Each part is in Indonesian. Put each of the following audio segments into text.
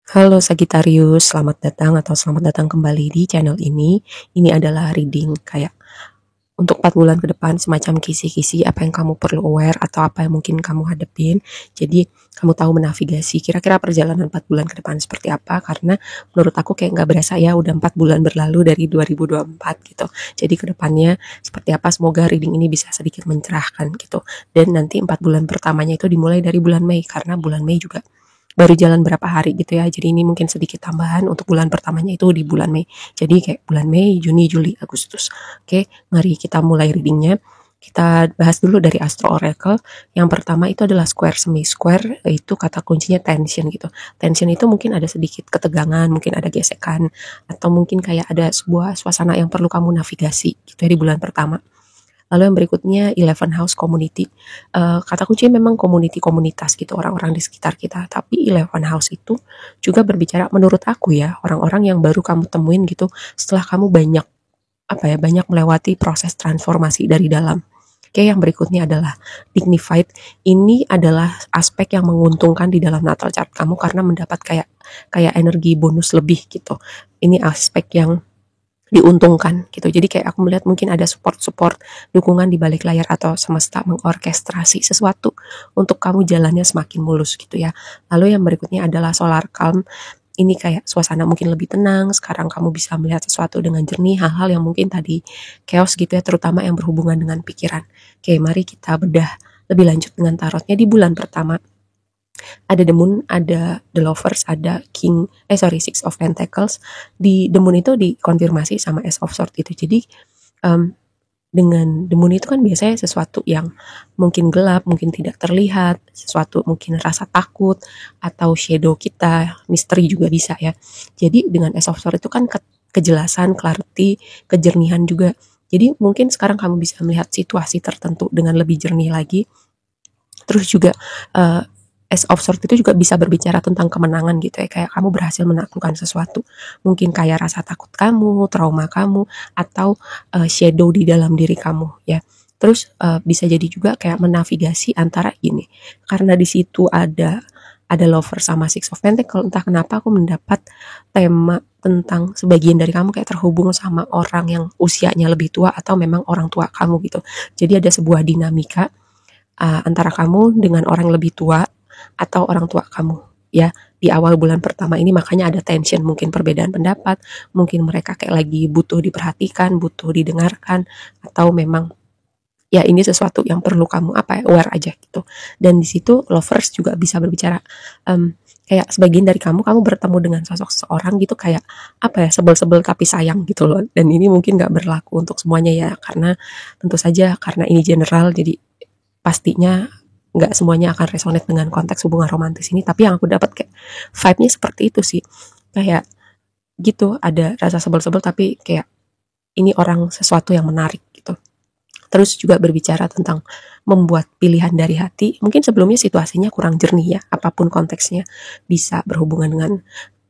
Halo Sagittarius, selamat datang atau selamat datang kembali di channel ini. Ini adalah reading kayak untuk 4 bulan ke depan, semacam kisi-kisi apa yang kamu perlu aware atau apa yang mungkin kamu hadepin. Jadi kamu tahu menavigasi kira-kira perjalanan 4 bulan ke depan seperti apa, karena menurut aku kayak nggak berasa ya udah 4 bulan berlalu dari 2024 gitu. Jadi ke depannya seperti apa, semoga reading ini bisa sedikit mencerahkan gitu. Dan nanti 4 bulan pertamanya itu dimulai dari bulan Mei, karena bulan Mei juga baru jalan berapa hari gitu ya. Jadi ini mungkin sedikit tambahan untuk bulan pertamanya itu di bulan Mei. Jadi kayak bulan Mei, Juni, Juli, Agustus. Oke, mari kita mulai readingnya. Kita bahas dulu dari Astro Oracle. Yang pertama itu adalah square semi square, itu kata kuncinya tension gitu. Tension itu mungkin ada sedikit ketegangan, mungkin ada gesekan, atau mungkin kayak ada sebuah suasana yang perlu kamu navigasi gitu ya di bulan pertama. Lalu yang berikutnya Eleven House Community. Kata kuncinya memang community, komunitas gitu, orang-orang di sekitar kita. Tapi Eleven House itu juga berbicara menurut aku ya, orang-orang yang baru kamu temuin gitu setelah kamu banyak melewati proses transformasi dari dalam. Oke, yang berikutnya adalah Dignified. Ini adalah aspek yang menguntungkan di dalam natal chart kamu karena mendapat kayak energi bonus lebih gitu. Ini aspek yang diuntungkan gitu. Jadi kayak aku melihat mungkin ada support dukungan di balik layar atau semesta mengorkestrasi sesuatu untuk kamu jalannya semakin mulus gitu ya. Lalu yang berikutnya adalah solar calm. Ini kayak suasana mungkin lebih tenang. Sekarang kamu bisa melihat sesuatu dengan jernih, hal-hal yang mungkin tadi chaos gitu ya, terutama yang berhubungan dengan pikiran. Oke, mari kita bedah lebih lanjut dengan tarotnya di bulan pertama. Ada The Moon, ada The Lovers, ada Six of Pentacles. Di The Moon itu dikonfirmasi sama Ace of Swords itu. Jadi um, dengan The Moon itu kan biasanya sesuatu yang mungkin gelap, mungkin tidak terlihat, sesuatu mungkin rasa takut atau shadow kita, misteri juga bisa ya. Jadi dengan Ace of Swords itu kan kejelasan, clarity, kejernihan juga. Jadi mungkin sekarang kamu bisa melihat situasi tertentu dengan lebih jernih lagi. Terus juga uh, As of Swords itu juga bisa berbicara tentang kemenangan gitu ya, kayak kamu berhasil menaklukkan sesuatu, mungkin kayak rasa takut kamu, trauma kamu, atau shadow di dalam diri kamu ya. Terus bisa jadi juga kayak menavigasi antara ini, karena di situ ada lover sama Six of Pentacles. Entah kenapa aku mendapat tema tentang sebagian dari kamu kayak terhubung sama orang yang usianya lebih tua atau memang orang tua kamu gitu. Jadi ada sebuah dinamika antara kamu dengan orang lebih tua atau orang tua kamu ya di awal bulan pertama ini. Makanya ada tension, mungkin perbedaan pendapat, mungkin mereka kayak lagi butuh diperhatikan, butuh didengarkan, atau memang ya ini sesuatu yang perlu kamu aware aja gitu. Dan di situ lovers juga bisa berbicara, kayak sebagian dari kamu bertemu dengan sosok seseorang gitu, kayak sebel-sebel tapi sayang gitu loh. Dan ini mungkin nggak berlaku untuk semuanya ya, karena tentu saja karena ini general, jadi pastinya nggak semuanya akan resonate dengan konteks hubungan romantis ini. Tapi yang aku dapat kayak vibe-nya seperti itu sih, kayak gitu, ada rasa sebel-sebel tapi kayak ini orang sesuatu yang menarik gitu. Terus juga berbicara tentang membuat pilihan dari hati. Mungkin sebelumnya situasinya kurang jernih ya, apapun konteksnya, bisa berhubungan dengan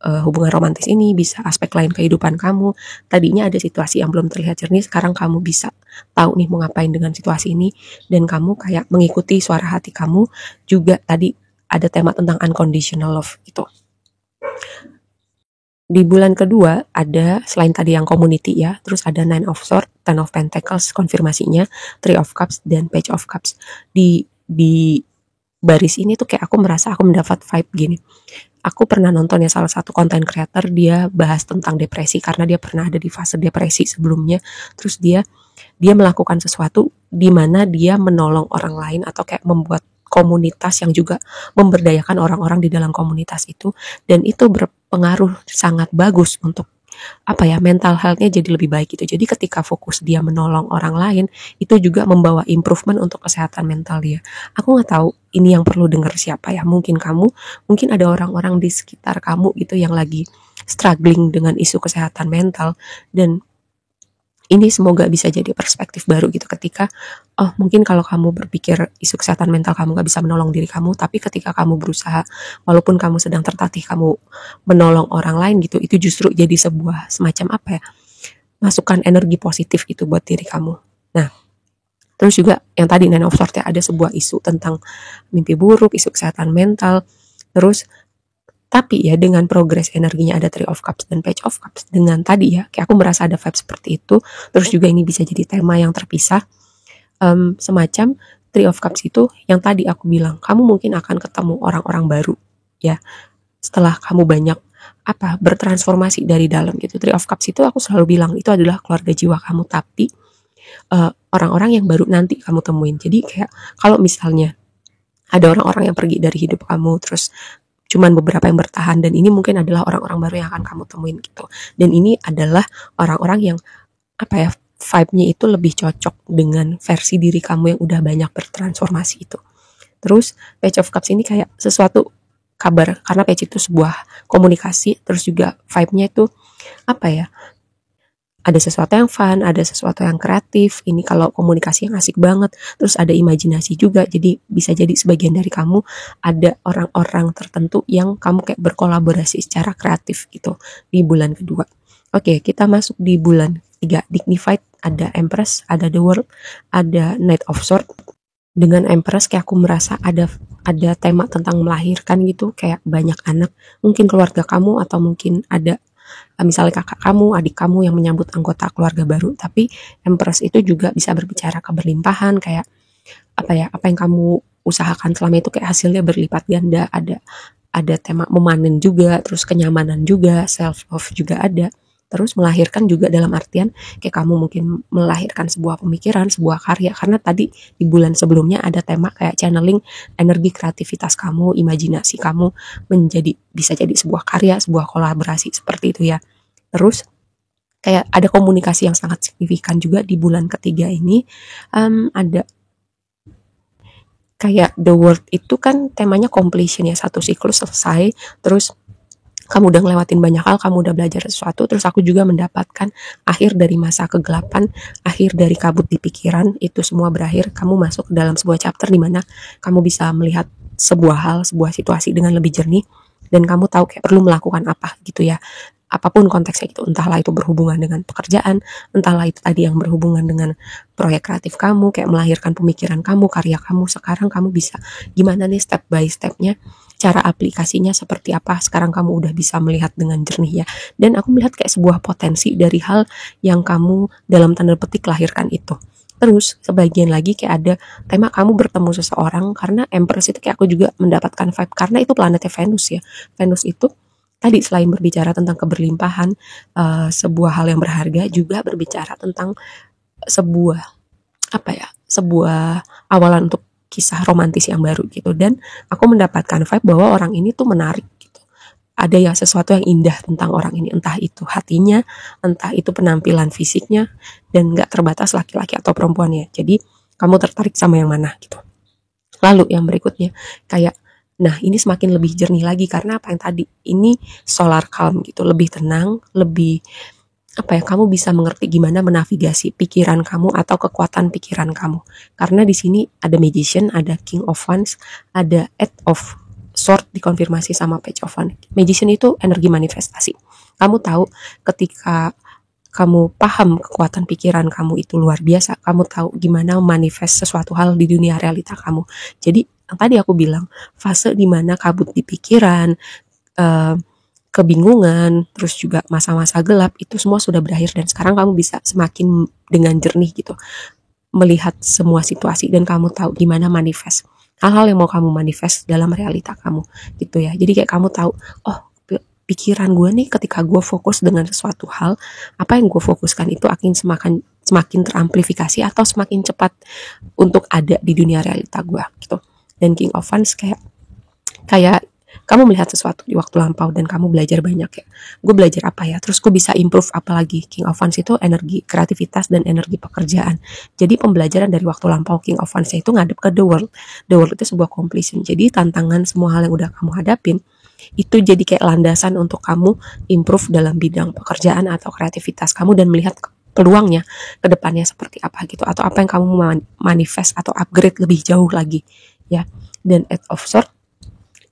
hubungan romantis ini, bisa aspek lain kehidupan kamu. Tadinya ada situasi yang belum terlihat jernih, sekarang kamu bisa tahu nih mau ngapain dengan situasi ini, dan kamu kayak mengikuti suara hati kamu. Juga tadi ada tema tentang unconditional love gitu. Di bulan kedua ada selain tadi yang community ya, terus ada Nine of Swords, Ten of Pentacles konfirmasinya, Three of Cups, dan Page of Cups. Di baris ini tuh kayak aku merasa aku mendapat vibe gini. Aku pernah nonton ya salah satu content creator, dia bahas tentang depresi karena dia pernah ada di fase depresi sebelumnya. Terus dia melakukan sesuatu di mana dia menolong orang lain atau kayak membuat komunitas yang juga memberdayakan orang-orang di dalam komunitas itu, dan itu berpengaruh sangat bagus untuk mental health-nya jadi lebih baik gitu. Jadi ketika fokus dia menolong orang lain, itu juga membawa improvement untuk kesehatan mental dia. Aku nggak tahu ini yang perlu dengar siapa ya, mungkin kamu, mungkin ada orang-orang di sekitar kamu gitu yang lagi struggling dengan isu kesehatan mental. Dan ini semoga bisa jadi perspektif baru gitu, ketika mungkin kalau kamu berpikir isu kesehatan mental kamu gak bisa menolong diri kamu, tapi ketika kamu berusaha, walaupun kamu sedang tertatih, kamu menolong orang lain gitu, itu justru jadi sebuah semacam masukan energi positif itu buat diri kamu. Nah, terus juga yang tadi Nine of Swords ya, ada sebuah isu tentang mimpi buruk, isu kesehatan mental. Terus Tapi ya dengan progres energinya ada Three of Cups dan Page of Cups, dengan tadi ya kayak aku merasa ada vibe seperti itu. Terus juga ini bisa jadi tema yang terpisah, semacam Three of Cups itu yang tadi aku bilang, kamu mungkin akan ketemu orang-orang baru ya setelah kamu banyak bertransformasi dari dalam gitu. Three of Cups itu aku selalu bilang itu adalah keluarga jiwa kamu, tapi orang-orang yang baru nanti kamu temuin. Jadi kayak kalau misalnya ada orang-orang yang pergi dari hidup kamu, terus cuman beberapa yang bertahan, dan ini mungkin adalah orang-orang baru yang akan kamu temuin gitu. Dan ini adalah orang-orang yang vibe-nya itu lebih cocok dengan versi diri kamu yang udah banyak bertransformasi itu. Terus Page of Cups ini kayak sesuatu kabar, karena page itu sebuah komunikasi, terus juga vibe-nya itu ada sesuatu yang fun, ada sesuatu yang kreatif. Ini kalau komunikasi yang asik banget. Terus ada imajinasi juga. Jadi bisa jadi sebagian dari kamu ada orang-orang tertentu yang kamu kayak berkolaborasi secara kreatif gitu di bulan kedua. Oke, kita masuk di bulan 3. Dignified, ada Empress, ada The World, ada Knight of Swords. Dengan Empress kayak aku merasa ada tema tentang melahirkan gitu, kayak banyak anak, mungkin keluarga kamu, atau mungkin ada misalnya kakak kamu, adik kamu yang menyambut anggota keluarga baru. Tapi Empress itu juga bisa berbicara keberlimpahan, kayak apa yang kamu usahakan selama itu kayak hasilnya berlipat ganda. Ada tema memanen juga, terus kenyamanan juga, self love juga ada. Terus melahirkan juga dalam artian kayak kamu mungkin melahirkan sebuah pemikiran, sebuah karya, karena tadi di bulan sebelumnya ada tema kayak channeling energi kreativitas kamu, imajinasi kamu bisa jadi sebuah karya, sebuah kolaborasi seperti itu ya. Terus kayak ada komunikasi yang sangat signifikan juga di bulan ketiga ini. Ada kayak The World itu kan temanya completion ya, satu siklus selesai, terus kamu udah ngelewatin banyak hal, kamu udah belajar sesuatu. Terus aku juga mendapatkan akhir dari masa kegelapan, akhir dari kabut di pikiran, itu semua berakhir. Kamu masuk ke dalam sebuah chapter di mana kamu bisa melihat sebuah hal, sebuah situasi dengan lebih jernih, dan kamu tahu kayak perlu melakukan apa gitu ya. Apapun konteksnya itu, entahlah itu berhubungan dengan pekerjaan, entahlah itu tadi yang berhubungan dengan proyek kreatif kamu, kayak melahirkan pemikiran kamu, karya kamu. Sekarang kamu bisa gimana nih step by stepnya, cara aplikasinya seperti apa. Sekarang kamu udah bisa melihat dengan jernih ya. Dan aku melihat kayak sebuah potensi dari hal yang kamu dalam tanda petik lahirkan itu. Terus sebagian lagi kayak ada tema kamu bertemu seseorang, karena Empress itu kayak aku juga mendapatkan vibe, karena itu planetnya Venus ya. Venus itu tadi selain berbicara tentang keberlimpahan, sebuah hal yang berharga, juga berbicara tentang sebuah sebuah awalan untuk kisah romantis yang baru gitu. Dan aku mendapatkan vibe bahwa orang ini tuh menarik gitu. Ada ya sesuatu yang indah tentang orang ini, entah itu hatinya, entah itu penampilan fisiknya, dan gak terbatas laki-laki atau perempuan ya. Jadi kamu tertarik sama yang mana gitu. Lalu yang berikutnya kayak, nah ini semakin lebih jernih lagi, karena apa yang tadi ini solar calm gitu, lebih tenang, lebih kamu bisa mengerti gimana menavigasi pikiran kamu atau kekuatan pikiran kamu. Karena di sini ada Magician, ada King of Wands, ada Eight of Swords dikonfirmasi sama Page of Wands. Magician itu energi manifestasi. Kamu tahu ketika kamu paham kekuatan pikiran kamu itu luar biasa, kamu tahu gimana manifest sesuatu hal di dunia realita kamu. Jadi yang tadi aku bilang, fase dimana kabut di pikiran, kebingungan, terus juga masa-masa gelap, itu semua sudah berakhir, dan sekarang kamu bisa semakin dengan jernih gitu melihat semua situasi, dan kamu tahu gimana manifest hal-hal yang mau kamu manifest dalam realita kamu gitu ya. Jadi kayak kamu tahu, oh pikiran gue nih ketika gue fokus dengan sesuatu hal, apa yang gue fokuskan itu akan semakin teramplifikasi atau semakin cepat untuk ada di dunia realita gue gitu. Dan King of Wands kayak kamu melihat sesuatu di waktu lampau dan kamu belajar banyak ya. Gue belajar apa ya? Terus gue bisa improve apa lagi? King of Wands itu energi kreativitas dan energi pekerjaan. Jadi pembelajaran dari waktu lampau. King of Wands itu ngadep ke The World. The World itu sebuah completion. Jadi tantangan semua hal yang udah kamu hadapin itu jadi kayak landasan untuk kamu improve dalam bidang pekerjaan atau kreativitas kamu, dan melihat peluangnya ke depannya seperti apa gitu, atau apa yang kamu manifest atau upgrade lebih jauh lagi ya. Dan Eight of Swords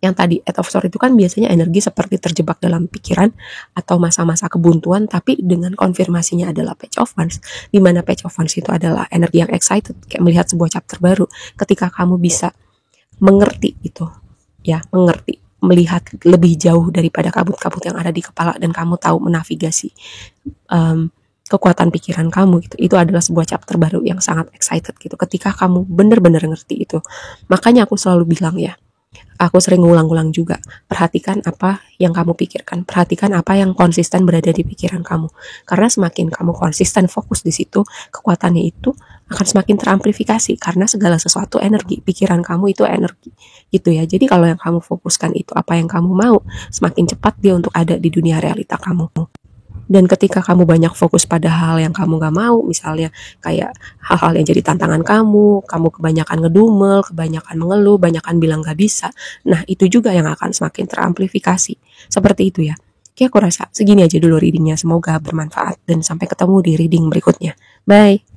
yang tadi, Eight of Swords itu kan biasanya energi seperti terjebak dalam pikiran atau masa-masa kebuntuan, tapi dengan konfirmasinya adalah Page of Wands, di mana Page of Wands itu adalah energi yang excited, kayak melihat sebuah chapter baru. Ketika kamu bisa mengerti itu ya, mengerti melihat lebih jauh daripada kabut-kabut yang ada di kepala, dan kamu tahu menavigasi kekuatan pikiran kamu gitu. Itu adalah sebuah chapter baru yang sangat excited gitu ketika kamu bener-bener ngerti itu. Makanya aku selalu bilang ya, aku sering ngulang-ulang juga, perhatikan apa yang kamu pikirkan, perhatikan apa yang konsisten berada di pikiran kamu. Karena semakin kamu konsisten fokus di situ, kekuatannya itu akan semakin teramplifikasi, karena segala sesuatu energi, pikiran kamu itu energi gitu ya. Jadi kalau yang kamu fokuskan itu apa yang kamu mau, semakin cepat dia untuk ada di dunia realita kamu. Dan ketika kamu banyak fokus pada hal yang kamu gak mau, misalnya kayak hal-hal yang jadi tantangan kamu kebanyakan ngedumel, kebanyakan mengeluh, kebanyakan bilang gak bisa, nah itu juga yang akan semakin teramplifikasi. Seperti itu ya. Oke, aku rasa segini aja dulu readingnya. Semoga bermanfaat dan sampai ketemu di reading berikutnya. Bye!